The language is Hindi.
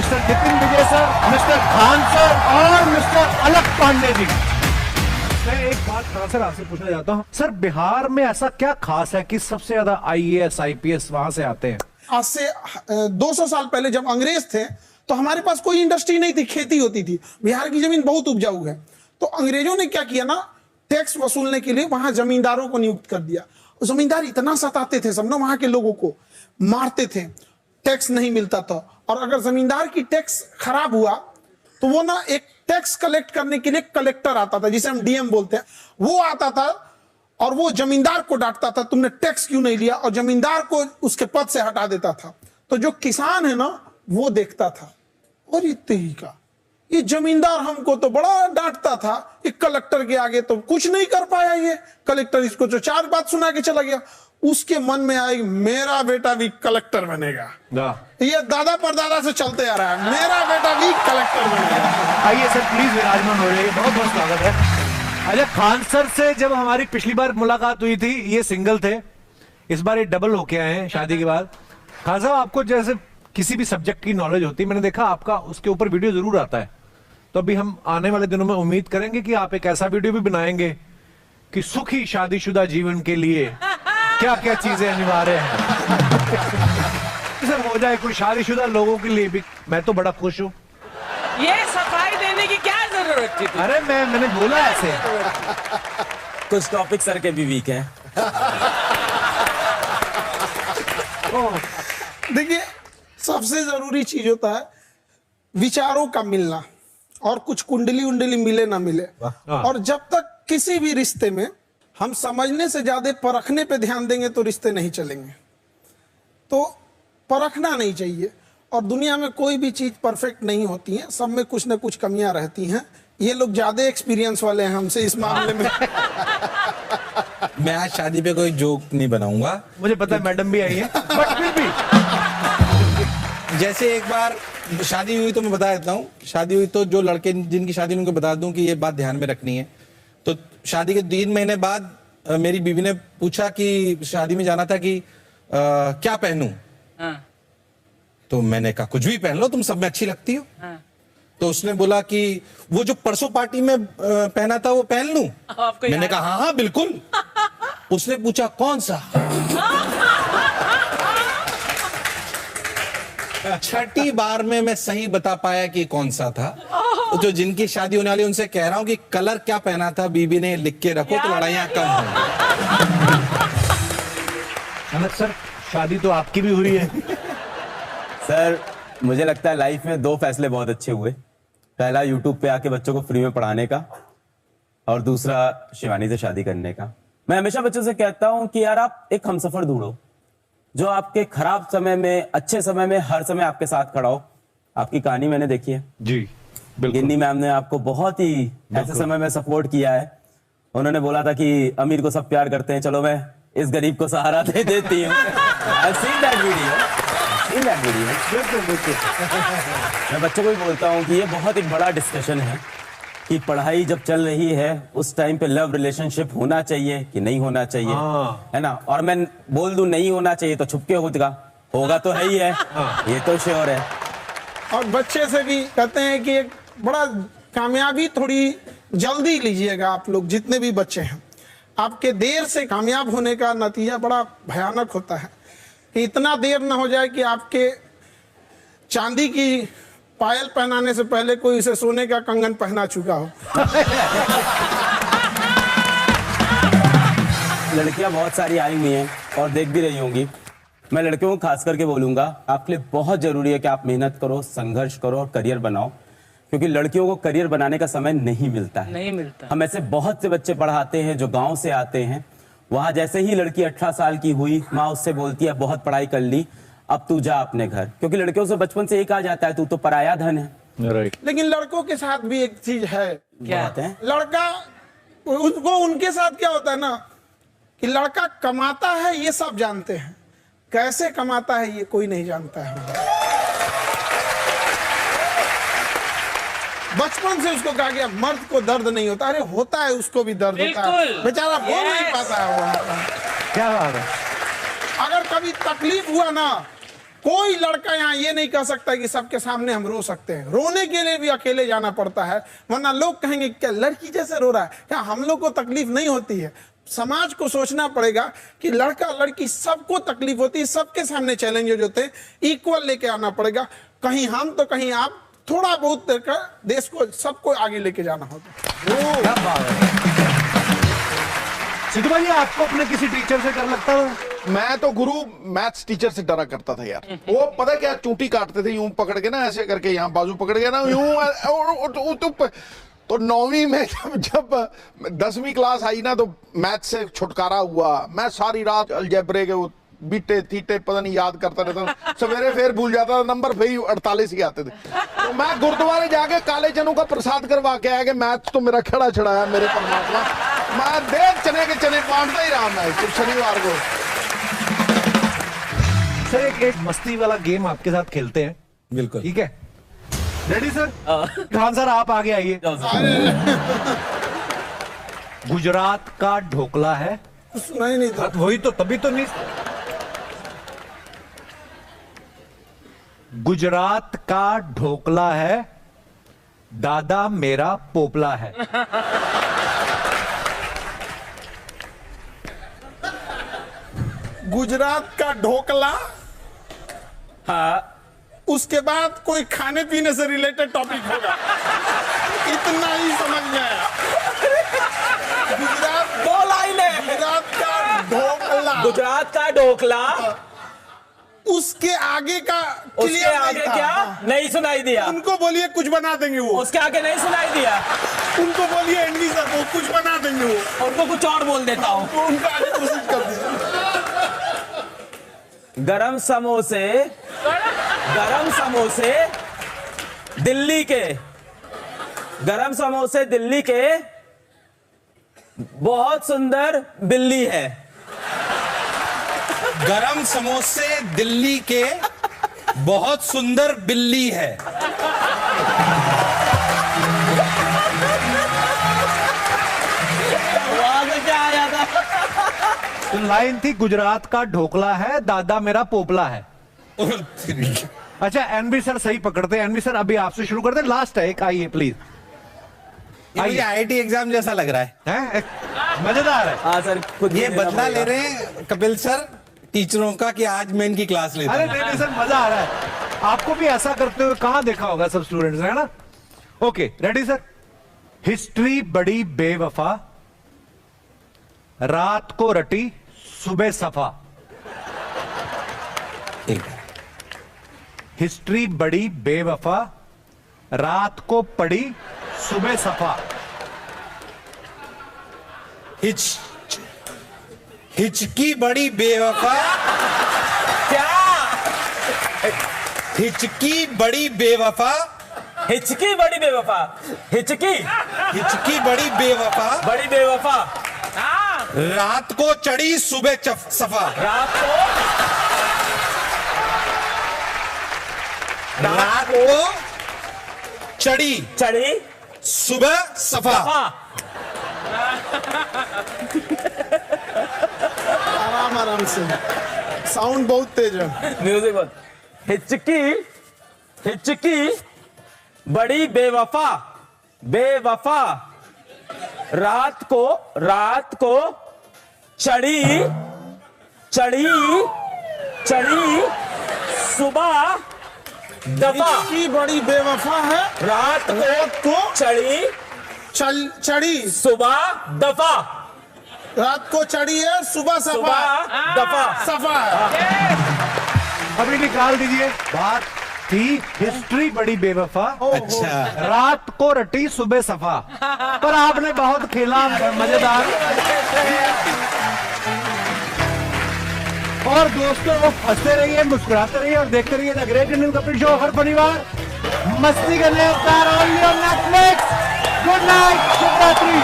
मिस्टर नितिन विजय सर, मिस्टर खान सर और मिस्टर अलक पांडे जी। मैं एक बात सर आपसे पूछना चाहता हूँ सर, बिहार में ऐसा क्या खास है कि सबसे ज्यादा IAS IPS वहां से आते हैं? आज से 200 साल पहले जब अंग्रेज थे तो हमारे पास कोई इंडस्ट्री नहीं थी, खेती होती थी। बिहार की जमीन बहुत उपजाऊ है, तो अंग्रेजों ने क्या किया ना, टैक्स वसूलने के लिए वहां जमींदारों को नियुक्त कर दिया। जमींदार इतना सताते थे, सब ना वहां के लोगों को मारते थे, टैक्स नहीं मिलता था। और अगर जमींदार की टैक्स खराब हुआ तो वो ना एक टैक्स कलेक्ट करने के लिए कलेक्टर आता था, जिसे हम DM बोलते हैं, वो आता था और वो जमींदार को डांटता था, तुमने टैक्स क्यों नहीं लिया, और जमींदार को उसके पद से हटा देता था। तो जो किसान है ना वो देखता था, और इतने ही का ये जमींदार हमको तो बड़ा डांटता था, एक कलेक्टर के आगे तो कुछ नहीं कर पाया, ये कलेक्टर इसको जो 4 बात सुना के चला गया। उसके मन में आई मेरा बेटा भी कलेक्टर बनेगा। ये दादा परदादा से चलते आ रहा है, मेरा बेटा भी कलेक्टर बनेगा। आइए सर प्लीज विराजमान हो रही है, बहुत बहुत स्वागत है। अच्छा, खान सर से जब हमारी पिछली बार मुलाकात हुई थी ये सिंगल थे, इस बार ये डबल होके आए हैं शादी के बाद। खान साहब, आपको जैसे किसी भी सब्जेक्ट की नॉलेज होती है, मैंने देखा आपका उसके ऊपर वीडियो जरूर आता है, तो अभी हम आने वाले दिनों में उम्मीद करेंगे कि आप एक ऐसा वीडियो भी बनाएंगे कि सुखी शादीशुदा जीवन के लिए क्या क्या चीजें अनिवार्य हैं। सर हो जाए कोई शादीशुदा लोगों के लिए भी, मैं तो बड़ा खुश हूँ। ये सफाई देने की क्या जरूरत थी? अरे मैंने बोला ऐसे। कुछ टॉपिक सर के भी वीक हैं। देखिए, सबसे जरूरी चीज होता है विचारों का मिलना, और कुछ कुंडली उंडली मिले ना मिले। और जब तक किसी भी रिश्ते में हम समझने से ज्यादा परखने पे ध्यान देंगे तो रिश्ते नहीं चलेंगे। तो परखना नहीं चाहिए, और दुनिया में कोई भी चीज परफेक्ट नहीं होती है, सब में कुछ ना कुछ कमियां रहती हैं। ये लोग ज्यादा एक्सपीरियंस वाले हैं हमसे इस मामले में। मैं आज शादी पे कोई जोक नहीं बनाऊंगा, मुझे पता है मैडम भी आई है, बट फिर भी जैसे एक बार शादी हुई तो मैं बता देता हूँ, शादी हुई तो जो लड़के जिनकी शादी उनको बता दूं कि ये बात ध्यान में रखनी है। तो शादी के 3 महीने बाद मेरी बीवी ने पूछा कि शादी में जाना था कि क्या पहनूं। तो मैंने कहा कुछ भी पहन लो, तुम सब में अच्छी लगती हो। तो उसने बोला कि वो जो परसों पार्टी में पहना था वो पहन लूं। मैंने कहा हाँ हाँ बिल्कुल। उसने पूछा कौन सा। छठी बार में मैं सही बता पाया कि कौन सा था। तो जो जिनकी शादी होने वाली उनसे कह रहा हूं कि कलर क्या पहना था बीबी ने लिख के रखो तो लड़ाइयां कम होंगी। सर शादी तो आपकी भी हुई है। सर मुझे लगता है लाइफ में 2 फैसले बहुत अच्छे हुए। पहला यूट्यूब पे आके बच्चों को फ्री में पढ़ाने का, और दूसरा शिवानी से शादी करने का। मैं हमेशा बच्चों से कहता हूं कि यार आप एक हमसफर ढूंढो जो आपके खराब समय में, अच्छे समय में, हर समय आपके साथ खड़ा हो। आपकी कहानी मैंने देखी है जी, बिल्कुल। गिन्नी मैम ने आपको बहुत ही ऐसे समय में सपोर्ट किया है। उन्होंने बोला था कि अमीर को सब प्यार करते हैं, चलो मैं इस गरीब को सहारा दे देती हूँ। बिल्कुल बिल्कुल। मैं बच्चों को भी बोलता हूँ कि ये बहुत एक बड़ा डिस्कशन है कि पढ़ाई जब चल रही है उस टाइम पे लव रिलेशनशिप होना चाहिए कि नहीं होना चाहिए, है ना। और मैं बोल दूं नहीं होना चाहिए तो छुपके होगा तो है ही है, ये तो श्योर है। और बच्चे से भी कहते हैं कि एक बड़ा कामयाबी थोड़ी जल्दी लीजिएगा। आप लोग जितने भी बच्चे हैं, आपके देर से कामयाब होने का नतीजा बड़ा भयानक होता है। कि इतना देर ना हो जाए कि आपके चांदी की पायल पहनाने से पहले कोई इसे सोने का कंगन पहना चुका हो। लड़कियां बहुत सारी आई हुई हैं और देख भी रही होंगी। मैं लड़कियों को खास करके बोलूंगा, आपके लिए बहुत जरूरी है कि आप मेहनत करो, संघर्ष करो और करियर बनाओ, क्योंकि लड़कियों को करियर बनाने का समय नहीं मिलता है। नहीं मिलता। हम ऐसे बहुत से बच्चे पढ़ाते हैं जो गांव से आते हैं, वहां जैसे ही लड़की 18 साल की हुई, माँ उससे बोलती है बहुत पढ़ाई कर ली, अब तू जा अपने घर, क्योंकि लड़कियों से बचपन से एक आ जाता है तू तो पराया धन है। राइट। लेकिन लड़कों के साथ भी एक चीज है। क्या बात है? लड़का उसको उनके साथ क्या होता है ना कि लड़का कमाता है ये सब जानते हैं, कैसे कमाता है ये कोई नहीं जानता है। बचपन से उसको कहा गया मर्द को दर्द नहीं होता, अरे होता है, उसको भी दर्द होता है, बेचारा बोल नहीं पाता है वो। क्या बात है। अगर कभी तकलीफ हुआ ना कोई लड़का यहाँ ये नहीं कह सकता कि सबके सामने हम रो सकते हैं। रोने के लिए भी अकेले जाना पड़ता है, वरना लोग कहेंगे क्या लड़की जैसे रो रहा है, क्या हम लोग को तकलीफ नहीं होती है। समाज को सोचना पड़ेगा कि लड़का लड़की सबको तकलीफ होती है, सबके सामने चैलेंजेस होते हैं, इक्वल लेके आना पड़ेगा। कहीं हम तो कहीं आप, थोड़ा बहुत देकर देश को सबको आगे लेके जाना होगा। सिद्धू भाई आपको अपने किसी टीचर से डर लगता है? मैं तो गुरु मैथ्स टीचर से डरा करता था यार। वो पता क्या चूंटी काटते थे यूं पकड़ के ना, ऐसे करके यहाँ बाजू पकड़ के ना यूं तो 9वीं में जब 10वीं क्लास आई ना, तो मैथ से छुटकारा हुआ। मैं सारी रात अलजेब्रे के बीटे थीटे पता नहीं याद करता रहता, सवेरे फिर भूल जाता था, नंबर फिर 48 ही आते थे। तो मैं गुरुद्वारे जाके काले चनों का प्रसाद करवा के आया कि मैथ तो मेरा खड़ा छड़ा है मेरे परमात्मा, मैं देख चने के चने बांटता ही रहा मैं शनिवार को। सर एक मस्ती वाला गेम आपके साथ खेलते हैं, बिल्कुल ठीक है? Ready sir? खान सर आप आगे आइए। गुजरात का ढोकला है, सुना ही नहीं था। वही तो, तभी तो नहीं। गुजरात का ढोकला है, दादा मेरा पोपला है। गुजरात का ढोकला, हाँ उसके बाद कोई खाने पीने से रिलेटेड टॉपिक होगा, इतना ही समझ में आया। गुजरात, दो लाइनें। गुजरात का ढोकला, गुजरात का ढोकला, उसके आगे का उसके क्लियर आगे नहीं था। क्या नहीं सुनाई दिया? उनको बोलिए कुछ बना देंगे वो, उसके आगे नहीं सुनाई दिया, उनको बोलिए एनवी सर वो कुछ बना देंगे वो, उनको कुछ और बोल देता हूँ। वो उनका आगे कोशिश कर दीजिए। गरम समोसे, गरम समोसे दिल्ली के, गरम समोसे दिल्ली के, बहुत सुंदर बिल्ली है। गरम समोसे दिल्ली के, बहुत सुंदर बिल्ली है। वहां से क्या आया था? तो लाइन थी गुजरात का ढोकला है, दादा मेरा पोपला है। अच्छा एनबी सर सही पकड़ते हैं। एनबी सर अभी आपसे शुरू करते हैं, लास्ट है एक, आइए प्लीज। ये आईआईटी एग्जाम जैसा लग रहा है, मजेदार है। हाँ सर, खुद ये ही देना बदला ले पड़ेगा। रहे हैं कपिल सर टीचरों का कि आज मैं इनकी क्लास लेता अरे हूं। नहीं सर मजा आ रहा है, आपको भी ऐसा करते हुए कहां देखा होगा सब स्टूडेंट्स, है ना? Okay ready sir? हिस्ट्री बड़ी बेवफा, रात को रटी सुबह सफा। ठीक है। हिस्ट्री बड़ी बेवफा, रात को पड़ी सुबह सफा। हिचकी बड़ी बेवफा, क्या? हिचकी बड़ी बेवफा, हिचकी बड़ी बेवफा, हिचकी हिचकी बड़ी बेवफा, बड़ी बेवफा। हाँ, रात को चढ़ी सुबह सफा। रात को, रात को चढ़ी चढ़ी सुबह सफा। हाँ, आराम आराम से, साउंड बहुत तेज है। म्यूजिक बहुत। हिचकी, हिचकी बड़ी बेवफा, बेवफा, रात को चढ़ी, चढ़ी, चढ़ी सुबह दफा। की बड़ी बेवफा है, रात को चढ़ी, चढ़ी, सुबह दफा, रात को चढ़ी है, सुबह सफा, सुबह दफा। सफा है। अभी निकाल दीजिए। बात थी हिस्ट्री बड़ी बेवफा, अच्छा, रात को रटी सुबह सफा, पर आपने बहुत खेला, मजेदार। और दोस्तों हंसते रहिए, मुस्कुराते रहिए और देखते रहिए the great Indian Kapil show हर शनिवार मस्ती करने नेटफ्लिक्स। गुड नाइट, शुभ रात्रि।